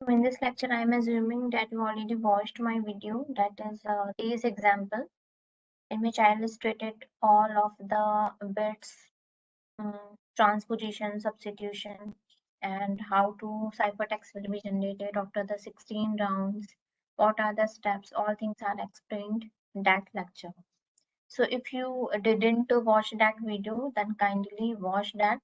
In this lecture, I am assuming that you already watched my video, that is today's example, in which I illustrated all of the bits, transposition, substitution, and how to ciphertext will be generated after the 16 rounds. What are the steps? All things are explained in that lecture. So if you didn't watch that video, then kindly watch that,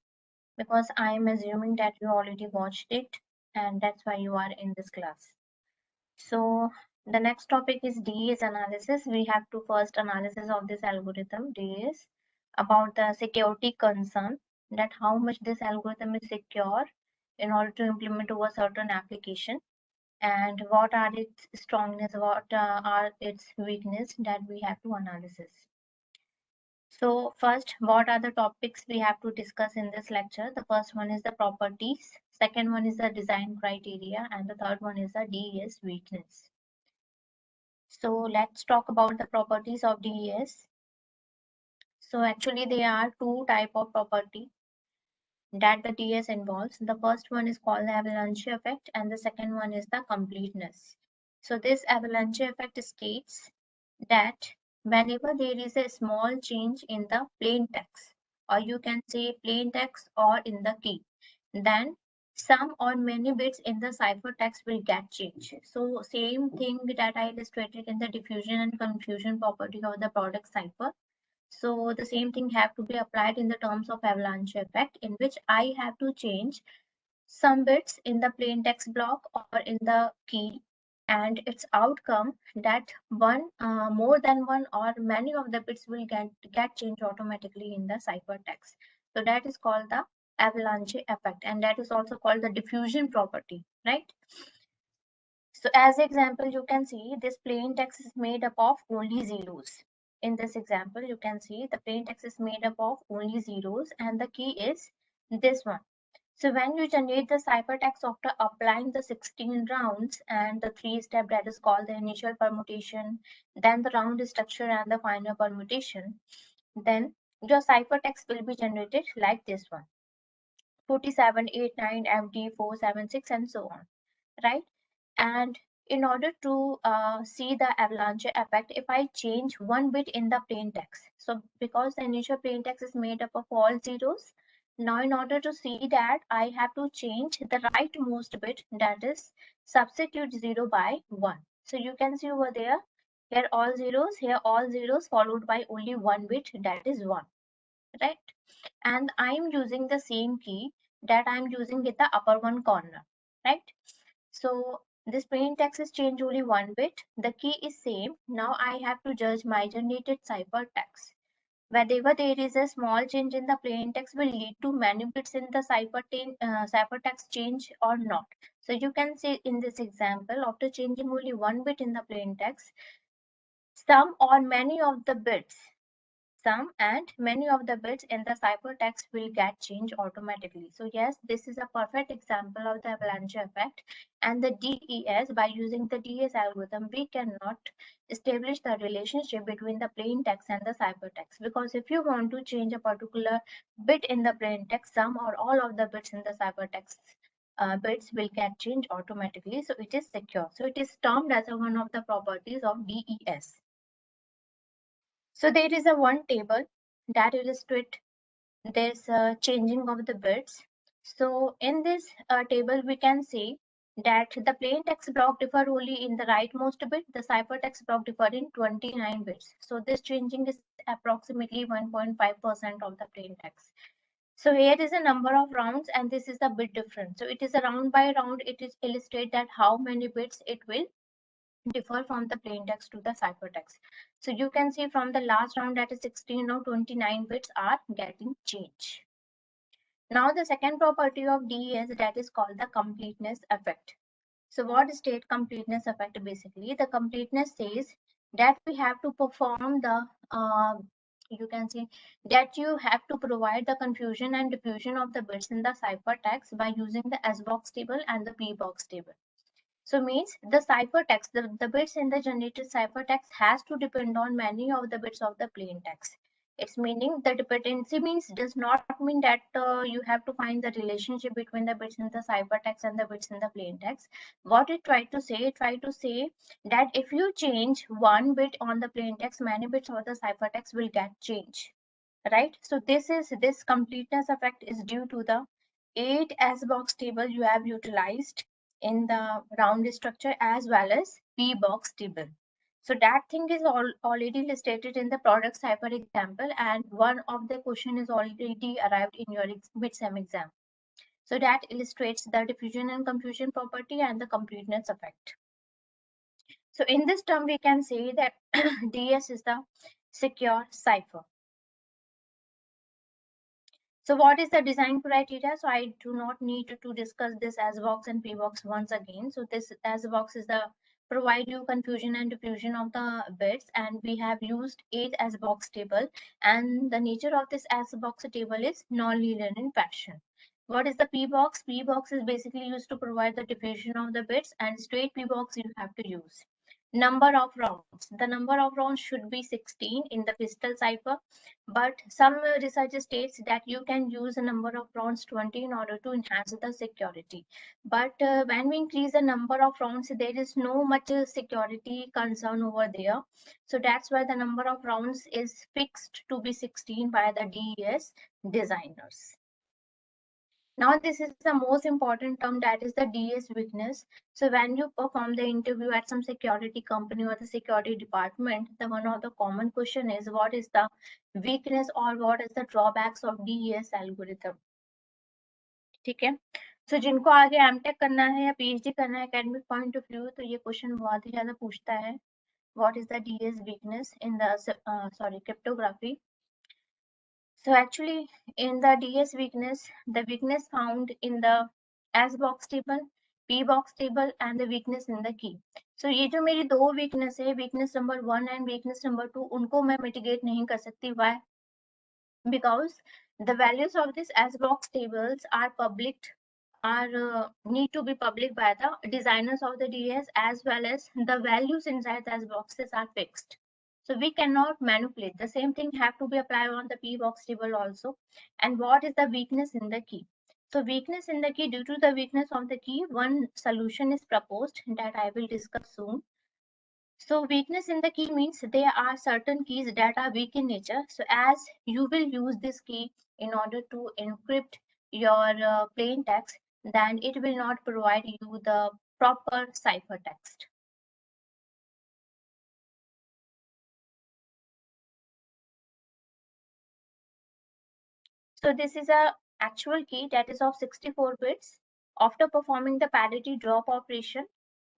because I am assuming that you already watched it, and that's why you are in this class. So the next topic is DES analysis. We have to first analysis of this algorithm DES about the security concern, that how much this algorithm is secure in order to implement over certain application, and what are its strongness, what are its weakness, that we have to analysis. So first, what are the topics we have to discuss in this lecture? The first one is the properties, second one is the design criteria, and the third one is the DES weakness. So let's talk about the properties of DES. So actually there are two type of property that the DES involves. The first one is called the avalanche effect, and the second one is the completeness. So this avalanche effect states that whenever there is a small change in the plain text, or you can say plain text or in the key, then some or many bits in the ciphertext will get changed. So same thing that I illustrated in the diffusion and confusion property of the product cipher. So the same thing have to be applied in the terms of avalanche effect, in which I have to change some bits in the plain text block or in the key, and its outcome that one more than one or many of the bits will get changed automatically in the ciphertext. So that is called the avalanche effect, and that is also called the diffusion property, right? So as example, you can see this plain text is made up of only zeros. In this example, you can see the plain text is made up of only zeros, and the key is this one. So when you generate the ciphertext after applying the 16 rounds and the 3-step that is called the initial permutation, then the round structure and the final permutation, then your ciphertext will be generated like this one: 4789 FD 476 and so on, right? And in order to see the avalanche effect, if I change one bit in the plain text, so because the initial plain text is made up of all zeros, now in order to see that, I have to change the rightmost bit, that is substitute 0 by 1. So you can see over there, here all zeros, here all zeros, followed by only one bit, that is 1, right? And I'm using the same key that I'm using with the upper one corner, right? So this plain text is changed only one bit. The key is same. Now I have to judge my generated ciphertext. Whenever there is a small change in the plain text will lead to many bits in the ciphertext change or not. So you can see in this example, after changing only one bit in the plain text, some or many of the bits some and many of the bits in the ciphertext will get changed automatically. So yes, this is a perfect example of the avalanche effect. And the DES, by using the DES algorithm, we cannot establish the relationship between the plain text and the ciphertext, because if you want to change a particular bit in the plain text, some or all of the bits in the ciphertext bits will get changed automatically. So it is secure. So it is termed as one of the properties of DES. So there is a one table that illustrates this changing of the bits. So in this table, we can see that the plain text block differ only in the rightmost bit, the ciphertext block differ in 29 bits. So this changing is approximately 1.5% of the plain text. So here is a number of rounds, and this is the bit difference. So it is a round by round, it is illustrate that how many bits it will differ from the plain text to the ciphertext. So you can see from the last round, that is 16, now 29 bits are getting changed. Now the second property of DES, that is called the completeness effect. So what is state completeness effect? Basically, the completeness says that we have to perform the you can see that you have to provide the confusion and diffusion of the bits in the ciphertext by using the S box table and the P box table. So means the ciphertext, the bits in the generated ciphertext has to depend on many of the bits of the plain text. It's meaning the dependency means does not mean that you have to find the relationship between the bits in the ciphertext and the bits in the plain text. What it tried to say that if you change one bit on the plain text, many bits of the ciphertext will get changed, right? So this completeness effect is due to the 8 S box table you have utilized in the round structure as well as P box table. So that thing is already listed in the product cipher example, and one of the question is already arrived in your mid-sem exam. So that illustrates the diffusion and confusion property and the completeness effect. So in this term, we can say that DS is the secure cipher. So what is the design criteria? So I do not need to discuss this as box and P box once again. So this as box is the provide you confusion and diffusion of the bits, and we have used 8 as box table, and the nature of this as box table is non-linear in fashion. What is the P box? P box is basically used to provide the diffusion of the bits, and straight P box you have to use. Number of rounds. The number of rounds should be 16 in the crystal cipher, but some research states that you can use a number of rounds 20 in order to enhance the security. But when we increase the number of rounds, there is no much security concern over there. So that's why the number of rounds is fixed to be 16 by the DES designers. Now this is the most important term, that is the DS weakness. So when you perform the interview at some security company or the security department, the one of the common question is what is the weakness or what is the drawbacks of DES algorithm. ठीक है. So जिनको आगे MTech करना है या PhD करना है academic point of view, तो ये क्वेश्चन बहुत ही ज्यादा पूछता है. What is the DS weakness in the cryptography? So actually, in the DS weakness, the weakness found in the S box table, P box table, and the weakness in the key. So ये जो मेरी दो weakness है, weakness number 1 and weakness number 2, उनको मैं mitigate नहीं कर सकती. Why? Because the values of this S box tables are public, need to be public by the designers of the DS, as well as the values inside the S boxes are fixed. So we cannot manipulate. The same thing have to be applied on the P box table also. And what is the weakness in the key? So weakness in the key, due to the weakness of the key, one solution is proposed that I will discuss soon. So weakness in the key means there are certain keys that are weak in nature. So as you will use this key in order to encrypt your plain text, then it will not provide you the proper ciphertext. So this is a actual key that is of 64 bits. After performing the parity drop operation,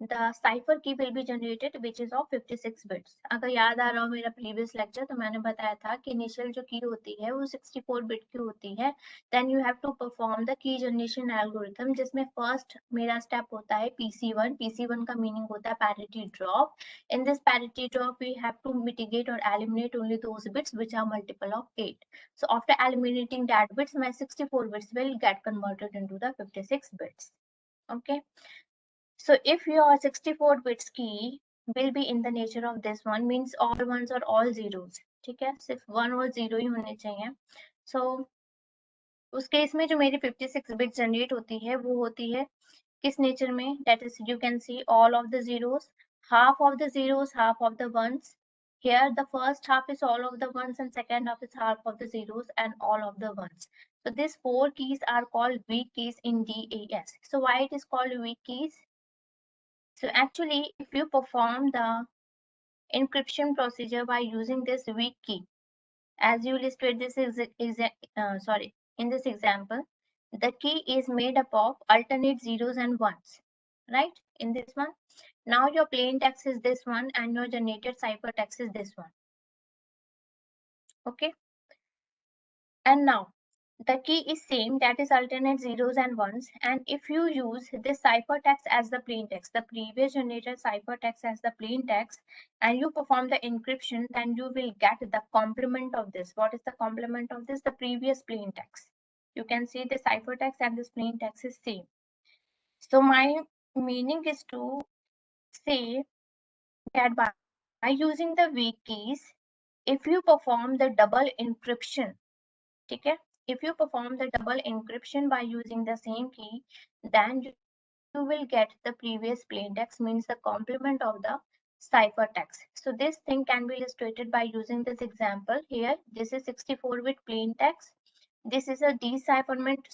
the cipher key will be generated which is of 56 bits. अगर याद आ रहा हो मेरा previous lecture, तो मैंने बताया था कि initial जो key होती है वो 64 bit की होती है. Then you have to perform the key generation algorithm, जिसमें first मेरा step होता है PC1. PC1 का meaning होता है parity drop. In this parity drop, we have to mitigate or eliminate only those bits which are multiple of 8. So after eliminating that bits, my 64 bits will get converted into the 56 bits. Okay. So if your 64 bits key will be in the nature of this one, means all ones or all zeros. ठीक है, सिर्फ 1 और 0 ही होने चाहिए. So उस case में जो मेरी 56 bits जनरेट होती है वो होती है किस नेचर में? That is, you can see all of the zeros, half of the zeros, half of the ones. Here the first half is all of the ones and second half is half of the zeros and all of the ones. So these four keys are called weak keys in DAS. So why it is called weak keys? So actually, if you perform the encryption procedure by using this weak key, as you illustrate this in this example, the key is made up of alternate zeros and ones, right? In this one, now your plain text is this one and your generated ciphertext is this one. Okay, and now the key is same, that is alternate zeros and ones, and if you use this ciphertext as the plain text, the previous generated ciphertext as the plain text, and you perform the encryption, then you will get the complement of this. What is the complement of this? The previous plain text. You can see the ciphertext and this plain text is same. So my meaning is to say that by using the weak keys, if you perform the double encryption, okay, if you perform the double encryption by using the same key, then you will get the previous plain text, means the complement of the ciphertext. So this thing can be illustrated by using this example here. This is 64-bit plain text. This is a encipherment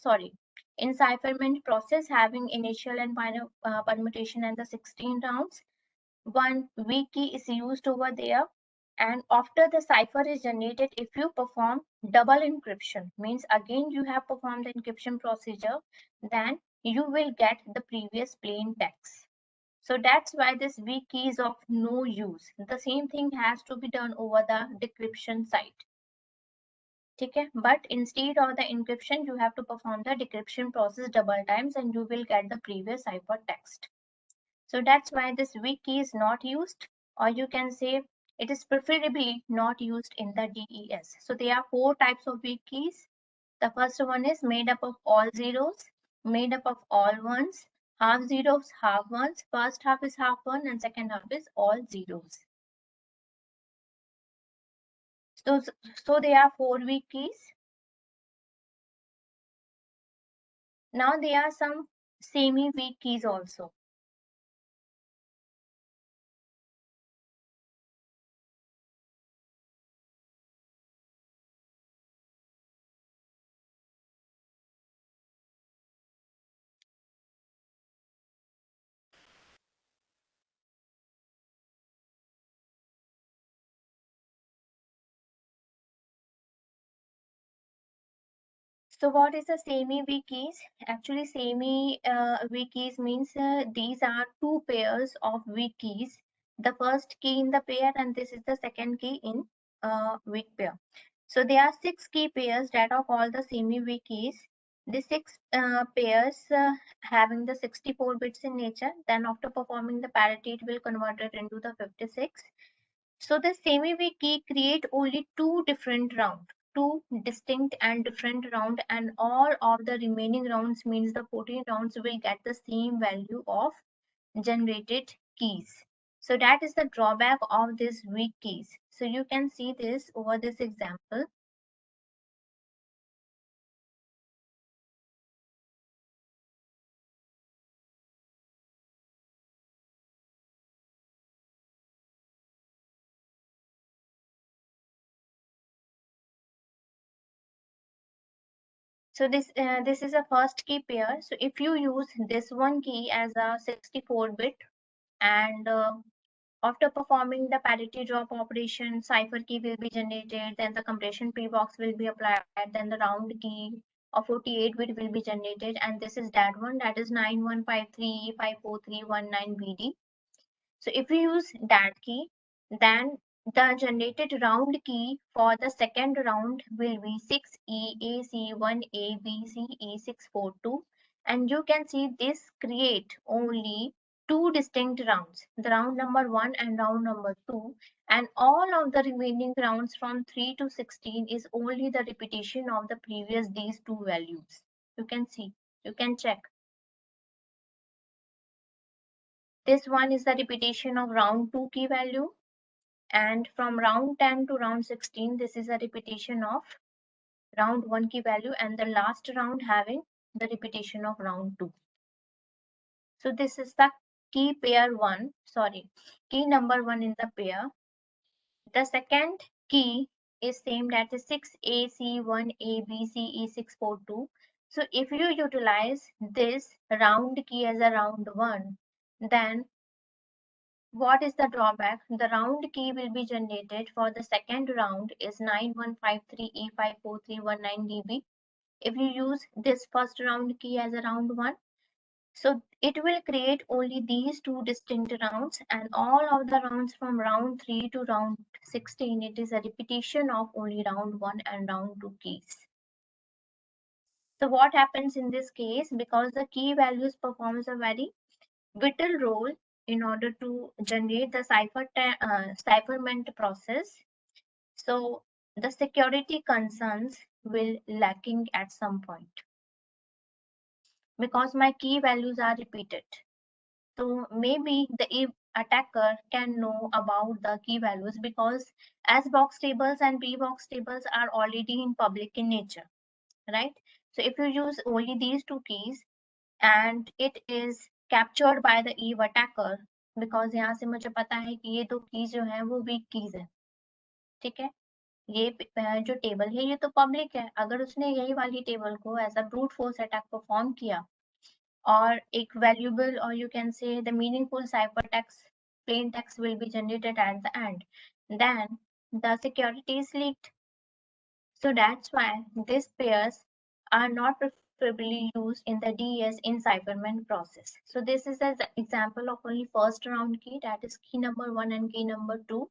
process having initial and final permutation and the 16 rounds. One weak key is used over there, and after the cipher is generated, if you perform double encryption, means again you have performed the encryption procedure, then you will get the previous plain text. So that's why this weak key is of no use. The same thing has to be done over the decryption side. Okay, but instead of the encryption, you have to perform the decryption process double times and you will get the previous ciphertext. So that's why this weak key is not used, or you can say it is preferably not used in the DES. So there are 4 types of weak keys. The first one is made up of all zeros, made up of all ones, half zeros, half ones. First half is half one and second half is all zeros. So there are 4 weak keys. Now there are some semi-weak keys also. So what is a semi-weak keys? Actually, semi-weak keys means these are 2 pairs of weak keys. The first key in the pair and this is the second key in weak pair. So there are 6 key pairs that are called the semi-weak keys. The 6 pairs having the 64 bits in nature. Then after performing the parity, it will convert it into the 56. So the semi-weak key create only 2 different rounds, 2 distinct and different round, and all of the remaining rounds, means the 14 rounds, will get the same value of generated keys. So that is the drawback of these weak keys. So you can see this over this example. So this is a first key pair. So if you use this one key as a 64-bit and after performing the parity drop operation, cipher key will be generated, then the compression p-box will be applied, then the round key of 48-bit will be generated, and this is that one, that is 9153543119BD. So if we use that key, then the generated round key for the second round will be 6EAC1ABCE642, and you can see this create only 2 distinct rounds, the round number 1 and round number 2, and all of the remaining rounds from 3 to 16 is only the repetition of the previous these 2 values. You can see, you can check. This one is the repetition of round 2 key value, and from round 10 to round 16, this is a repetition of round 1 key value, and the last round having the repetition of round 2. So this is the key number 1 in the pair. The second key is same, that is 6AC1ABCE642. So if you utilize this round key as a round 1, then what is the drawback? The round key will be generated for the second round is 9153E54319DB. If you use this first round key as a round 1, so it will create only these 2 distinct rounds, and all of the rounds from round 3 to round 16, it is a repetition of only round 1 and round 2 keys. So what happens in this case? Because the key values performs a very vital role in order to generate the cipherment process. So the security concerns will lacking at some point because my key values are repeated. So maybe attacker can know about the key values, because as box tables and p-box tables are already in public in nature, right? So if you use only these two keys and it is captured by the eve attacker, because यहाँ से मुझे पता है कि ये दो keys जो है वो वीक कीज है, ठीक है, ये जो टेबल है ये तो पब्लिक है, अगर उसने यही वाली टेबल को as a brute force attack perform किया और एक वैल्यूबल और you can say the meaningful ciphertext plain text will be generated at the end, then the security is leaked. So that's why these pairs are not preferably used in the DES encipherment process. So this is an example of only first round key, that is key number 1 and key number 2.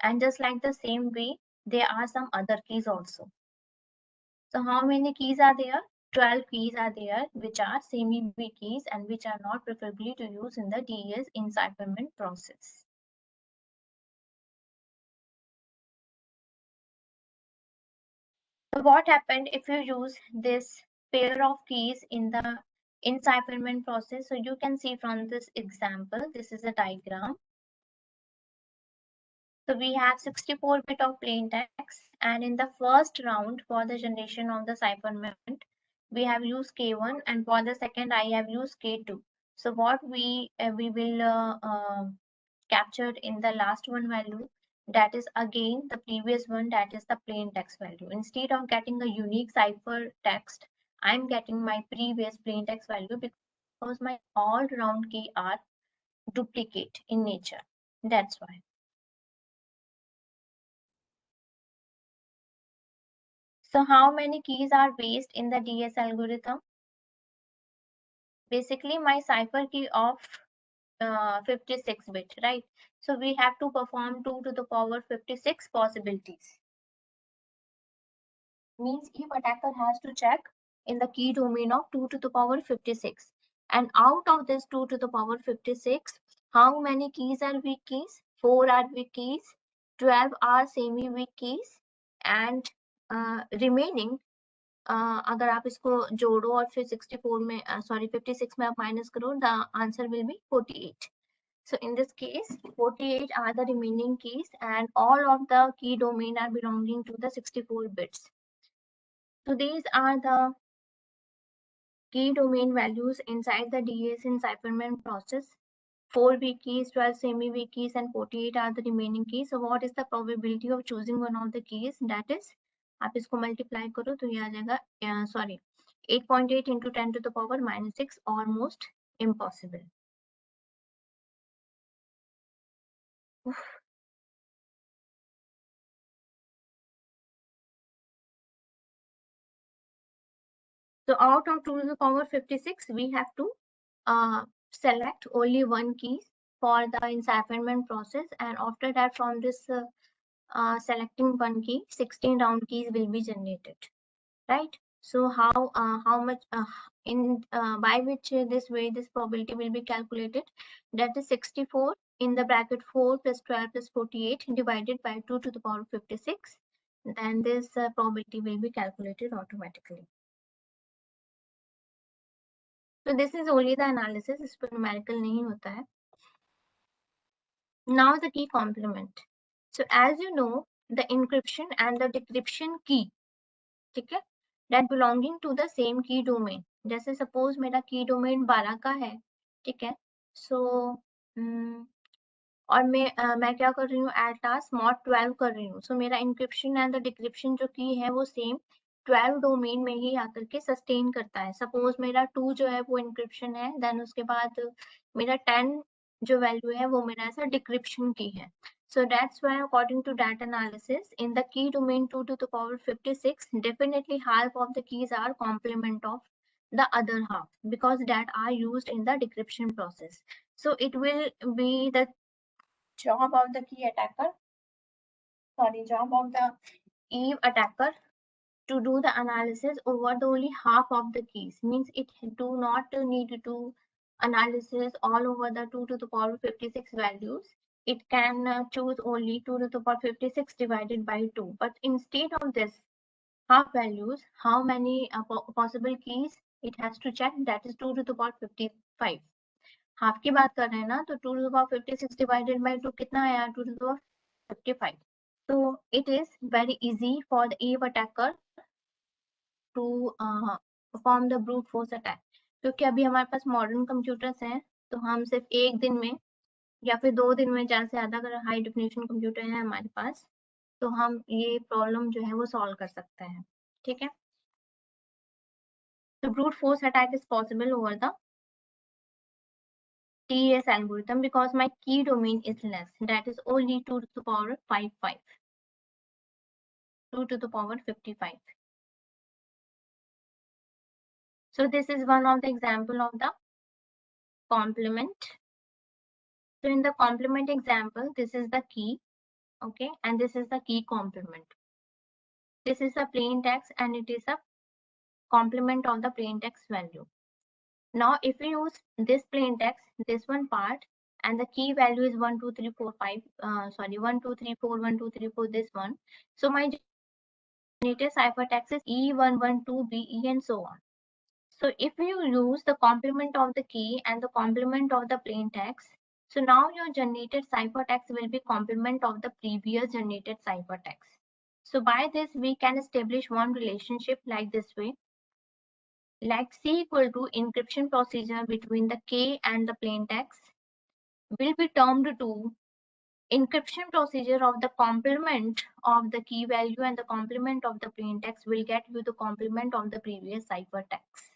And just like the same way, there are some other keys also. So how many keys are there? 12 keys are there, which are semi-weak keys and which are not preferably to use in the DES encipherment process. So what happened if you use this pair of keys in the encipherment process? So you can see from this example, this is a diagram. So we have 64 bit of plain text, and in the first round for the generation of the cipherment, we have used K1, and for the second I have used K2. So what we will capture in the last one value, that is again the previous one, that is the plain text value. Instead of getting a unique cipher text, I'm getting my previous plain text value because my all round key are duplicate in nature. That's why. So how many keys are based in the DS algorithm? Basically my cipher key of 56 bit, right? So we have to perform 2 to the power 56 possibilities. Means if attacker has to check in the key domain of 2 to the power 56. And out of this 2 to the power 56, how many keys are weak keys? 4 are weak keys, 12 are semi-weak keys, and remaining अगर आप इसको जोड़ो और फिर 64 में sorry 56 में आप minus करो, the answer will be 48. So in this case 48 are the remaining keys and all of the key domain are belonging to the 64 bits. So these are the key domain values inside the DES encipherment process. 4 weak keys, 12 semi-weak keys, and 48 are the remaining keys. So what is the probability of choosing one of the keys? That is, आप इसको multiply करो तो ये आ जाएगा sorry 8.8 into 10 to the power minus 6, almost impossible. So out of 2 to the power 56, we have to select only one key for the encipherment process, and after that from this selecting one key, 16 round keys will be generated, right? So how much by which this way this probability will be calculated? That is 64 in the bracket 4 plus 12 plus 48 divided by 2 to the power 56. Then this probability will be calculated automatically. So this is only the analysis, इस पर numerical नहीं होता है. Now the key complement. So as you know, the encryption and the decryption key, ठीक है, that belonging to the same key domain. जैसे suppose मेरा key domain 12 का है, ठीक है, so और मैं क्या कर रही हूँ, एट लास्ट मॉड 12 कर रही हूँ. सो मेरा इंक्रिप्शन एंड द डिक्रिप्शन जो की है वो सेम 12 डोमेन में ही आकर के सस्टेन करता है. सपोज मेरा 2 जो है वो इंक्रिप्शन है, देन उसके बाद मेरा 10 जो वैल्यू है वो मेरा ऐसा डिक्रिप्शन की है. So that's why according to that analysis, in the key domain 2 to the power 56, definitely half of the keys are complement of the other half because that are used in the decryption process. So it will be the job of the key attacker, job of the Eve attacker to do the analysis over the only half of the keys. Means it do not need to do analysis all over the 2 to the power 56 values. It can choose only 2 to the power 56 divided by 2. But instead of this half values, how many possible keys it has to check? That is 2 to the power 55. Half की बात कर रहे हैं ना, तो 2 to the power 56 divided by 2 कितना आया, 2 to the power 55. So it is very easy for the Eve attacker to perform the brute force attack. क्योंकि अभी हमारे पास मॉडर्न कंप्यूटर्स हैं, तो हम सिर्फ एक दिन में या फिर 2 दिन में ज़्यादा से ज़्यादा अगर हाई डेफिनेशन कंप्यूटर है हमारे पास, तो हम ये प्रॉब्लम जो है वो सॉल्व कर सकते हैं। ठीक है, तो brute force attack is possible over the TES algorithm because my key domain is less, that is only 2 to the power 55, 2 to the power 55. So this is one of the example of the complement. So in the complement example, this is the key, okay, and this is the key complement. This is a plain text and it is a complement of the plain text value. Now if we use this plain text, this one part, and the key value is 1 2 3 4 5 1 2 3 4 1 2 3 4, this one. So my generated ciphertext is E112BE and so on. So if you use the complement of the key and the complement of the plain text, so now your generated ciphertext will be complement of the previous generated ciphertext. So by this we can establish one relationship like this way, like C equal to encryption procedure between the K and the plain text will be termed to encryption procedure of the complement of the key value and the complement of the plain text will get you the complement of the previous ciphertext.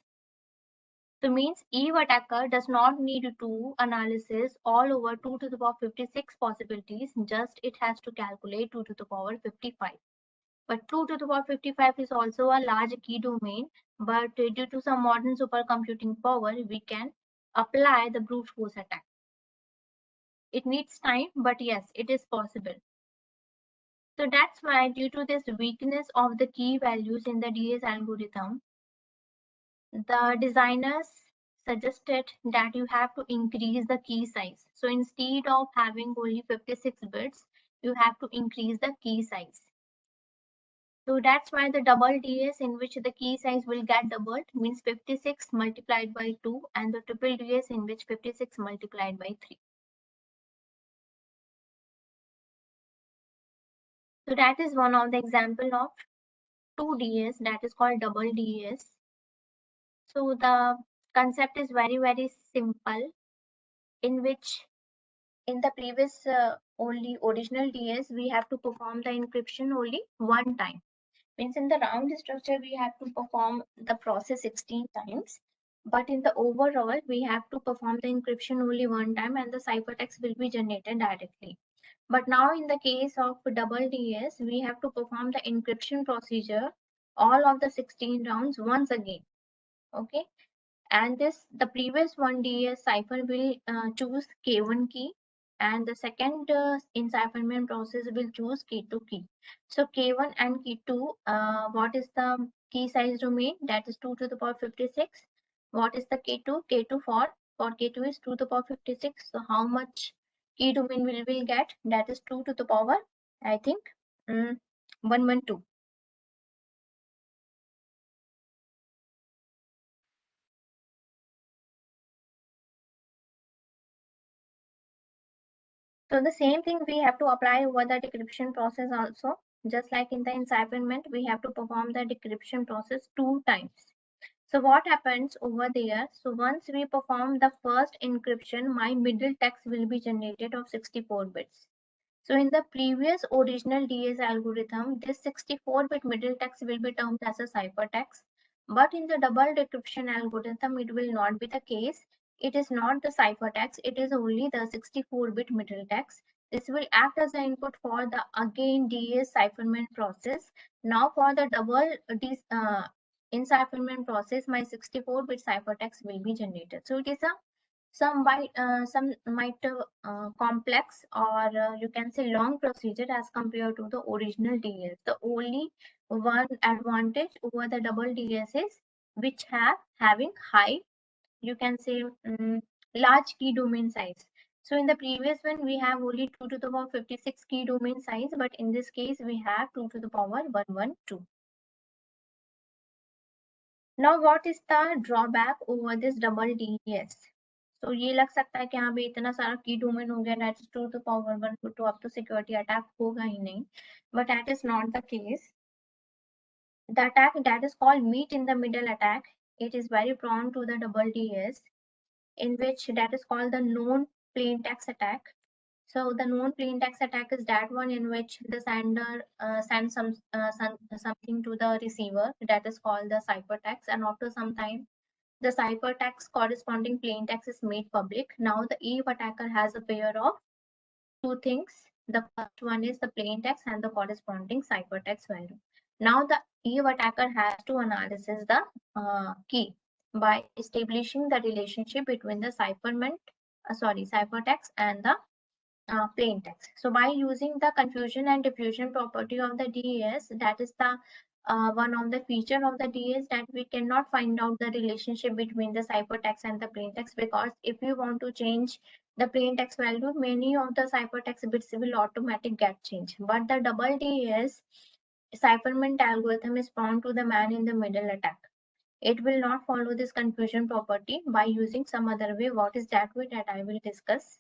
So means Eve attacker does not need to do analysis all over 2 to the power 56 possibilities, just it has to calculate 2 to the power 55. But 2 to the power 55 is also a large key domain, but due to some modern supercomputing power, we can apply the brute force attack. It needs time, but yes, it is possible. So that's why due to this weakness of the key values in the DS algorithm, the designers suggested that you have to increase the key size. So instead of having only 56 bits, you have to increase the key size. So that's why the double DS in which the key size will get doubled means 56 multiplied by 2, and the triple DS in which 56 multiplied by 3. So that is one of the example of 2 DS, that is called double DS. So the concept is very simple, in which in the previous only original DS we have to perform the encryption only one time. Means in the round structure we have to perform the process 16 times, but in the overall we have to perform the encryption only one time and the ciphertext will be generated directly. But now in the case of double DS, we have to perform the encryption procedure all of the 16 rounds once again. Okay, and this the previous one DS cipher will choose K1 key, and the second encipherment process will choose K2 key. So K1 and K2, what is the key size domain? That is 2 to the power 56. What is the K2? K2 for K2 is 2 to the power 56. So how much key domain will we get? That is 2 to the power, I think, 112. So the same thing we have to apply over the decryption process also. Just like in the encipherment, we have to perform the decryption process 2 times. So what happens over there? So once we perform the first encryption, my middle text will be generated of 64 bits. So in the previous original DS algorithm, this 64-bit middle text will be termed as a ciphertext. But in the double decryption algorithm, it will not be the case. It is not the ciphertext, it is only the 64-bit middle text. This will act as the input for the again DS cipherment process. Now for the double encipherment process, my 64-bit ciphertext will be generated. So it is a some might complex, or you can say long procedure as compared to the original DS. The only one advantage over the double DS is which having high, you can say, large key domain size. So in the previous one we have only 2 to the power 56 key domain size, but in this case we have 2 to the power 112. Now what is the drawback over this double DS? तो ये लग सकता है कि हाँ भाई इतना सारा की डोमेन हो गया, that is 2 to the power 1 तो अब तो सिक्योरिटी अटैक होगा ही नहीं, but that is not the case. The attack that is called meet in the middle attack, it is very prone to the double DES, in which that is called the known plain text attack. So the known plain text attack is that one in which the sender sends something to the receiver, that is called the ciphertext, and after some time the ciphertext corresponding plain text is made public. Now the Eve attacker has a pair of two things. The first one is the plain text and the corresponding ciphertext value. Now the Eve attacker has to analyze the key by establishing the relationship between the ciphertext and the plain text. So by using the confusion and diffusion property of the DES, that is the one of the feature of the DES, that we cannot find out the relationship between the ciphertext and the plain text, because if you want to change the plain text value, many of the ciphertext bits will automatically get changed. But the double DES cipherment algorithm is prone to the man in the middle attack. It will not follow this confusion property by using some other way. What is that way that I will discuss?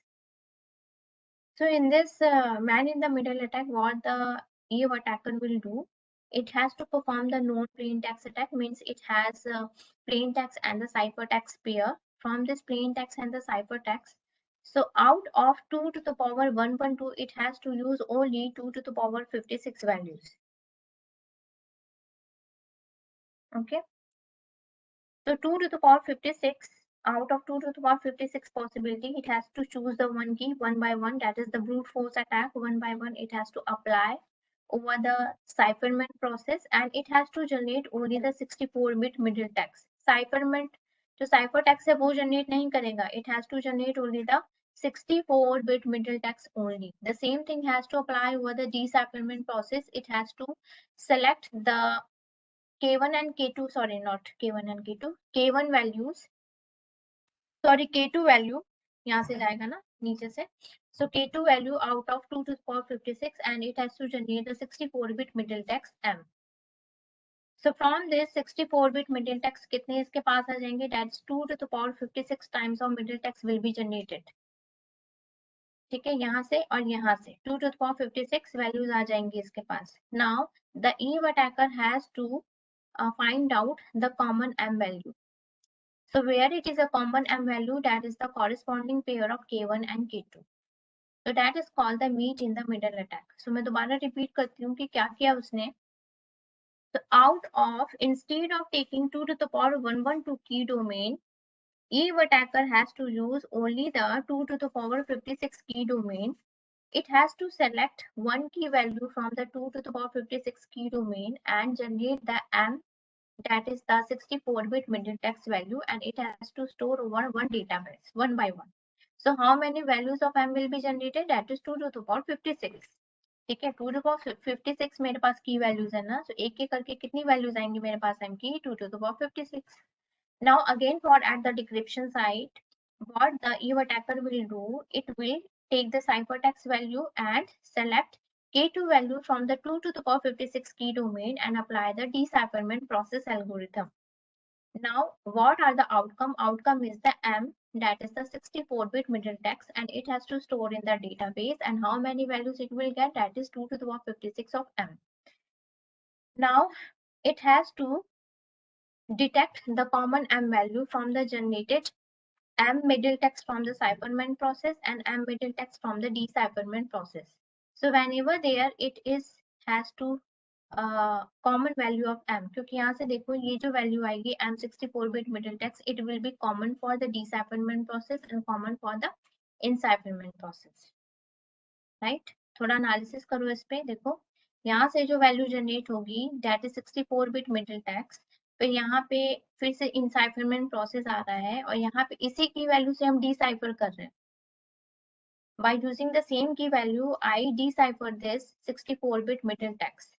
So in this man in the middle attack, what the Eve attacker will do, it has to perform the known plain text attack, means it has plain text and the ciphertext pair. From this plain text and the ciphertext, so out of 2 to the power 112, it has to use only 2 to the power 56 values. Okay. So 2 to the power 56, out of 2 to the power 56 possibility, it has to choose the one key one by one, that is the brute force attack one by one. It has to apply over the cipherment process, and it has to generate only the 64-bit middle text. Cipherment जो cipher text है वो generate नहीं करेगा, it has to generate only the 64-bit middle text only. The same thing has to apply over the decipherment process. It has to select the K1 and K2, sorry, not K1 and K2, K1 values, sorry, K2 value, यहाँ से जाएगा ना नीचे से. So K2 value out of 2 to the power 56, and it has to generate the 64-bit middle text M. So from this 64-bit middle text कितने इसके पास आ जाएंगे? That's 2 to the power 56 times of middle text will be generated. ठीक है, यहाँ से और यहाँ से 2 to the power 56 values आ जाएंगी इसके पास. Now the Eve attacker has to find out the common M value. So where it is a common M value, that is the corresponding pair of K1 and K2. So that is called the meet in the middle attack. So मैं दोबारा repeat करती हूँ कि क्या किया उसने. So out of, instead of taking 2 to the power 112 key domain, Eve attacker has to use only the 2 to the power 56 key domain. It has to select one key value from the 2 to the power 56 key domain and generate the M, that is the 64-bit middle text value, and it has to store over one database one by one. So how many values of M will be generated? That is 2 to the power 56. ठीक है, 2 to the power 56 मेरे पास की values है ना, so एक एक करके कितनी वैल्यूज आएंगी मेरे पास M की? 2 to the power 56. Now again, for at the decryption side, what the Eve attacker will do, it will take the ciphertext value and select K2 value from the 2 to the power 56 key domain and apply the decipherment process algorithm. Now, what are the outcome? Outcome is the M, that is the 64-bit middle text, and it has to store in the database. And how many values it will get? That is 2 to the power 56 of M. Now, it has to detect the common M value from the generated M middle text from the cipherment process and M middle text from the decipherment process. So whenever there it is has to common value of M, क्योंकि यहाँ से देखो ये जो value आएगी M 64-bit middle text, it will be common for the decipherment process and common for the encipherment process, right? थोड़ा analysis करो इस पे. देखो यहाँ से जो value generate होगी, that is 64-bit middle text, फिर यहाँ पे फिर से encipherment process आ रहा है और यहाँ पे इसी की value से हम decipher कर रहे हैं. By using the same key value, I decipher this 64-bit middle text.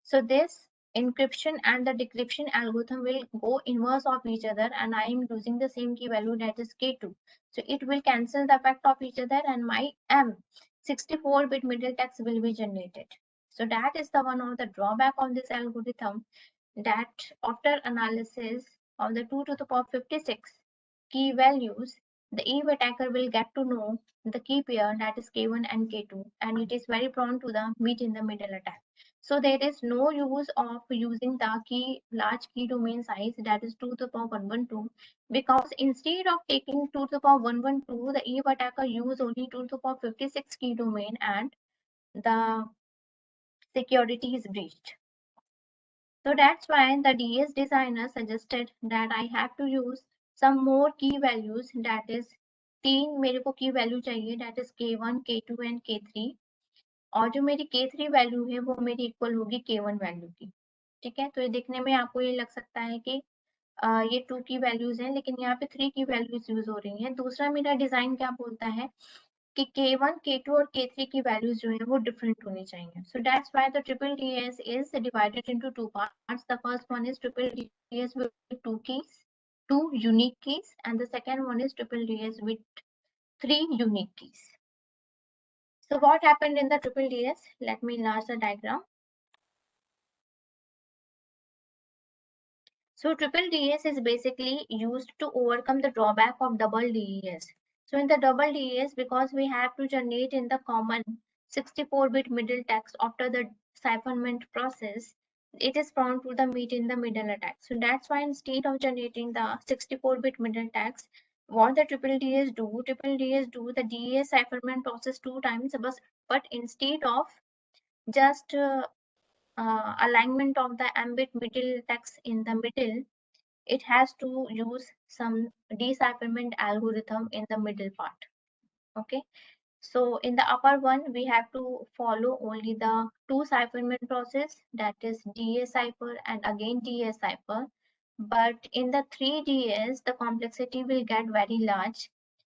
So this encryption and the decryption algorithm will go inverse of each other, and I am using the same key value, that is K2. So it will cancel the effect of each other and my M 64-bit middle text will be generated. So that is the one of the drawback of this algorithm, that after analysis of the 2 to the power 56 key values, the Eve attacker will get to know the key pair, that is K1 and K2, and it is very prone to the meet in the middle attack. So there is no use of using the large key domain size, that is 2 to the power 112, because instead of taking 2 to the power 112, the Eve attacker use only 2 to the power 56 key domain, and the security is breached. So that's why the DS designer suggested that I have to use some more key values, that is 3 मेरे को key value चाहिए, that is K1, K2 and K3, और जो मेरी K3 value है वो मेरी equal होगी K1 वैल्यू की। ठीक है, तो ये देखने में आपको ये लग सकता है कि ये 2 की वैल्यूज हैं, लेकिन यहाँ पे 3 की वैल्यूज यूज हो रही हैं। दूसरा मेरा डिजाइन क्या बोलता है कि K1, K2 और K3 की वैल्यूज जो है वो डिफरेंट होनी चाहिए। So that's why the triple DS is divided into two parts. The first one is triple DS with 2 keys, 2 unique keys, and the second one is triple DS with 3 unique keys. So what happened in the triple DS? Let me enlarge the diagram. So triple DS is basically used to overcome the drawback of double DES. So in the double DES, because we have to generate in the common 64-bit middle text after the cipherment process, it is prone to the meet in the middle attack. So that's why instead of generating the 64-bit middle text, what the triple DS do the DES cipherment process 2 times, but instead of just alignment of the ambit middle text in the middle, it has to use some decipherment algorithm in the middle part. Okay, so in the upper one we have to follow only the 2 cipherment process, that is DS cipher and again DS cipher, but in the 3DS the complexity will get very large.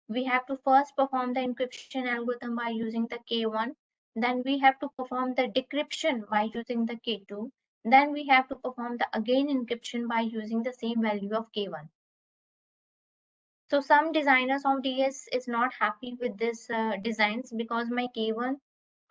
We have to first perform the encryption algorithm by using the K1, then we have to perform the decryption by using the K2, then we have to perform the again encryption by using the same value of K1. So some designers of DS is not happy with this designs, because my K1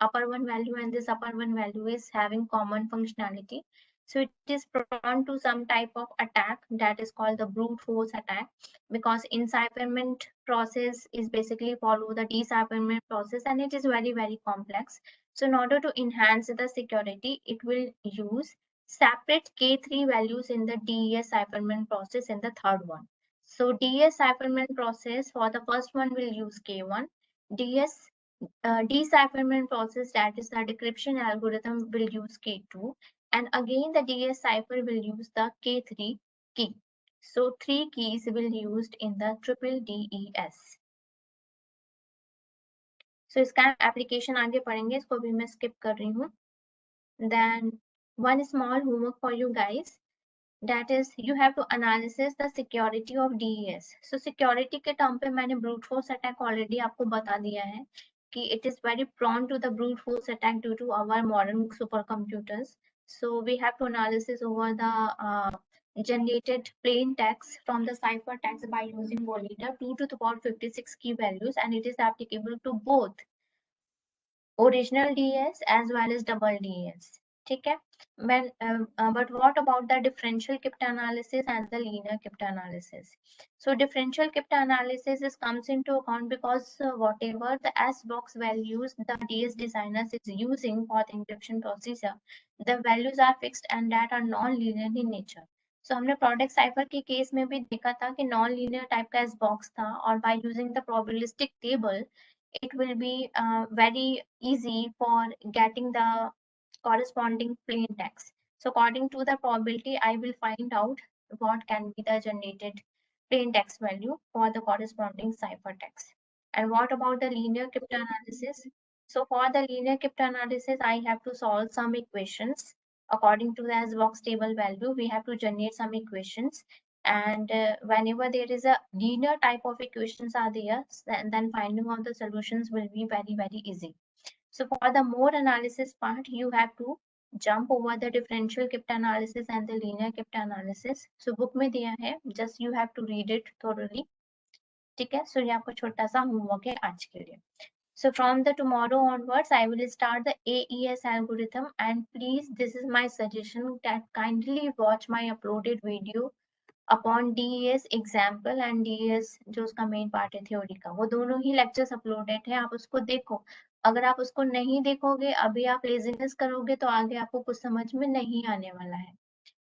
upper one value and this upper one value is having common functionality. So it is prone to some type of attack that is called the brute force attack, because encipherment process is basically follow the decipherment process and it is very complex. So in order to enhance the security, it will use separate K3 values in the DES cipherment process in the third one. So DS cipherment process for the first one will use K1. DS decipherment process, that is the decryption algorithm, will use K2. And again the DS cipher will use the K3 key. So 3 keys will be used in the triple DES. So इसका application आगे पढ़ेंगे, इसको भी मैं skip कर रही हूँ. Then one small homework for you guys. That is, you have to analysis the security of DES. So security के term पे मैंने brute force attack already आपको बता दिया है कि it is very prone to the brute force attack due to our modern supercomputers. So we have to analysis over the generated plain text from the cipher text by using Volida 2 to the power 56 key values, and it is applicable to both original DS as well as double DS. ठीक है, but what about the differential cryptanalysis and the linear cryptanalysis? So differential cryptanalysis is comes into account because whatever the S box values the DS designers is using for the encryption procedure, the values are fixed and that are non-linear in nature. So हमने product cipher के case में भी देखा था कि non linear type का S box था, और by using the probabilistic table it will be very easy for getting the corresponding plain text. So according to the probability, I will find out what can be the generated plain text value for the corresponding cipher text. And what about the linear cryptanalysis? So for the linear cryptanalysis, I have to solve some equations. According to the SBox table value, we have to generate some equations, and whenever there is a linear type of equations are there, then finding out the solutions will be very easy. So for the more analysis part, you have to jump over the differential cryptanalysis and the linear cryptanalysis. So book में दिया है, just you have to read it thoroughly. ठीक है, so ये आपका छोटा सा homework है आज के लिए. So from the tomorrow onwards, I will start the AES algorithm, and please, this is my suggestion that kindly watch my uploaded video upon DES example and DES जो उसका मेन पार्ट है theory का, वो दोनों ही lectures uploaded है, आप उसको देखो। अगर आप उसको नहीं देखोगे, अभी आप लेजीनेस करोगे तो आगे आपको कुछ समझ में नहीं आने वाला है,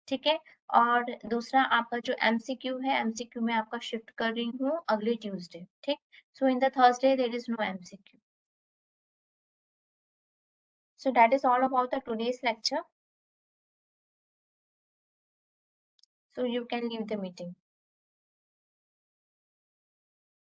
ठीक है। और दूसरा आपका जो MCQ है, MCQ में आपका शिफ्ट कर रही हूँ अगले ट्यूसडे, ठीक। So in the Thursday there is no MCQ. So that is all about the today's lecture. So you can leave the meeting.